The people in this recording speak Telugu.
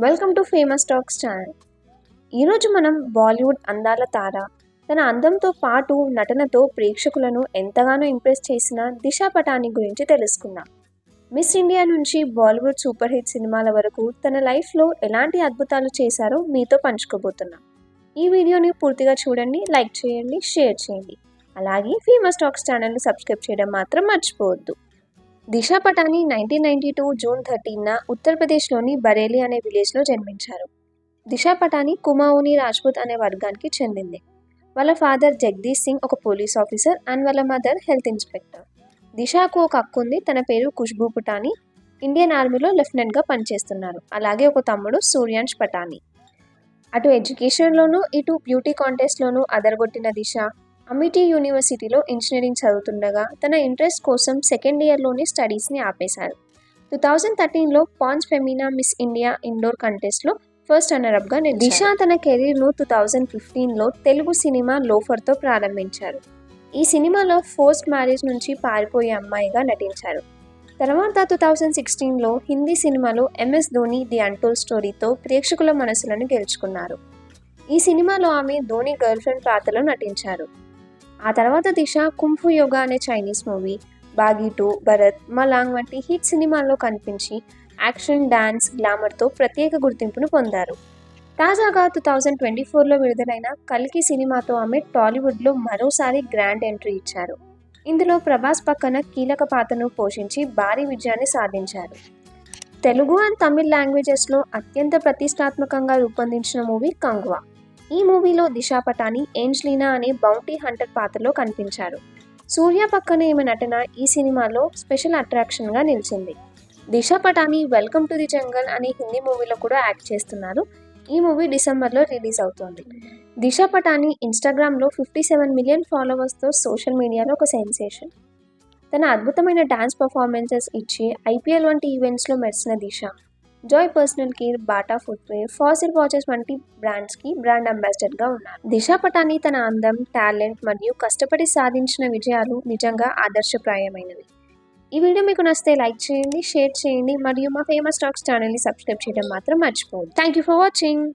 Welcome to famous talks channel. ఈరోజు మనం బాలీవుడ్ అందాల తార తన అందంతో పాటు నటనతో ప్రేక్షకులను ఎంతగానో ఇంప్రెస్ చేసిన దిశా పటానీ గురించి తెలుసుకుందాం. మిస్ ఇండియా నుంచి బాలీవుడ్ సూపర్ హిట్ సినిమాల వరకు తన లైఫ్లో ఎలాంటి అద్భుతాలు చేశారో మీతో పంచుకోబోతున్నాం. ఈ వీడియోని పూర్తిగా చూడండి, లైక్ చేయండి, షేర్ చేయండి. అలాగే ఫేమస్ టాక్స్ ఛానల్ని సబ్స్క్రైబ్ చేయడం మాత్రం మర్చిపోవద్దు. దిశా పటానీ 1992 జూన్ 13న ఉత్తరప్రదేశ్లోని బరేలీ అనే విలేజ్లో జన్మించారు. దిశా పటానీ కుమావుని రాజ్పుత్ అనే వర్గానికి చెందింది. వాళ్ళ ఫాదర్ జగదీష్ సింగ్ ఒక పోలీస్ ఆఫీసర్ అండ్ వాళ్ళ మదర్ హెల్త్ ఇన్స్పెక్టర్. దిశాకు ఒక అక్క ఉంది, తన పేరు ఖుష్బూ పటానీ. ఇండియన్ ఆర్మీలో లెఫ్టినెంట్గా పనిచేస్తున్నారు. అలాగే ఒక తమ్ముడు సూర్యాంష్ పటానీ. అటు ఎడ్యుకేషన్లోనూ ఇటు బ్యూటీ కాంటెస్ట్లోనూ అదరగొట్టిన దిశ అమిటీ యూనివర్సిటీలో ఇంజనీరింగ్ చదువుతుండగా తన ఇంట్రెస్ట్ కోసం సెకండ్ ఇయర్లోనే స్టడీస్ని ఆపేశారు. 2013లో Pond's Femina Miss India Indore కంటెస్ట్లో ఫస్ట్ రన్నరప్గా నిలిచారు. దిశ తన కెరీర్ను 2015లో తెలుగు సినిమా లోఫర్తో ప్రారంభించారు. ఈ సినిమాలో ఫోర్స్డ్ మ్యారేజ్ నుంచి పారిపోయే అమ్మాయిగా నటించారు. తర్వాత 2016లో హిందీ సినిమాలో MS ధోని ది అన్టోల్డ్ స్టోరీతో ప్రేక్షకుల మనసులను గెలుచుకున్నారు. ఈ సినిమాలో ఆమె ధోని గర్ల్ ఫ్రెండ్ పాత్రలో నటించారు. ఆ తర్వాత దిశ కుంఫు యోగా అనే Chinese movie, Baaghi 2, Bharat, Malang వంటి హిట్ సినిమాల్లో కనిపించి యాక్షన్, డాన్స్, గ్లామర్తో ప్రత్యేక గుర్తింపును పొందారు. తాజాగా 2024లో విడుదలైన కల్కి సినిమాతో ఆమె టాలీవుడ్లో మరోసారి గ్రాండ్ ఎంట్రీ ఇచ్చారు. ఇందులో ప్రభాస్ పక్కన కీలక పాత్రను పోషించి భారీ విజయాన్ని సాధించారు. తెలుగు అండ్ తమిళ్ లాంగ్వేజెస్లో అత్యంత ప్రతిష్టాత్మకంగా రూపొందించిన మూవీ కంగువా. ఈ మూవీలో దిశా పటానీ ఏంజలీనా అనే బౌంటీ హంటర్ పాత్రలో కనిపించారు. సూర్య పక్కన ఈమె నటన ఈ సినిమాలో స్పెషల్ అట్రాక్షన్గా నిలిచింది. దిశా పటానీ వెల్కమ్ టు ది జంగల్ అనే హిందీ మూవీలో కూడా యాక్ట్ చేస్తున్నారు. ఈ మూవీ డిసెంబర్లో రిలీజ్ అవుతోంది. దిశా పటానీ ఇన్స్టాగ్రామ్లో 57 మిలియన్ ఫాలోవర్స్తో సోషల్ మీడియాలో ఒక సెన్సేషన్. తన అద్భుతమైన డాన్స్ పర్ఫార్మెన్సెస్ ఇచ్చి IPL వంటి ఈవెంట్స్లో మెరిసిన Disha Joy personal care, Bata footwear, Fossil watches వంటి బ్రాండ్స్కి బ్రాండ్ అంబాసిడర్గా ఉన్నారు. దిశా పటానీ తన అందం, టాలెంట్ మరియు కష్టపడి సాధించిన విజయాలు నిజంగా ఆదర్శప్రాయమైనవి. ఈ వీడియో మీకు నచ్చితే లైక్ చేయండి, షేర్ చేయండి మరియు మా ఫేమస్ టాక్స్ ఛానల్ని సబ్స్క్రైబ్ చేయడం మాత్రం మర్చిపోవద్దు. Thank you for watching.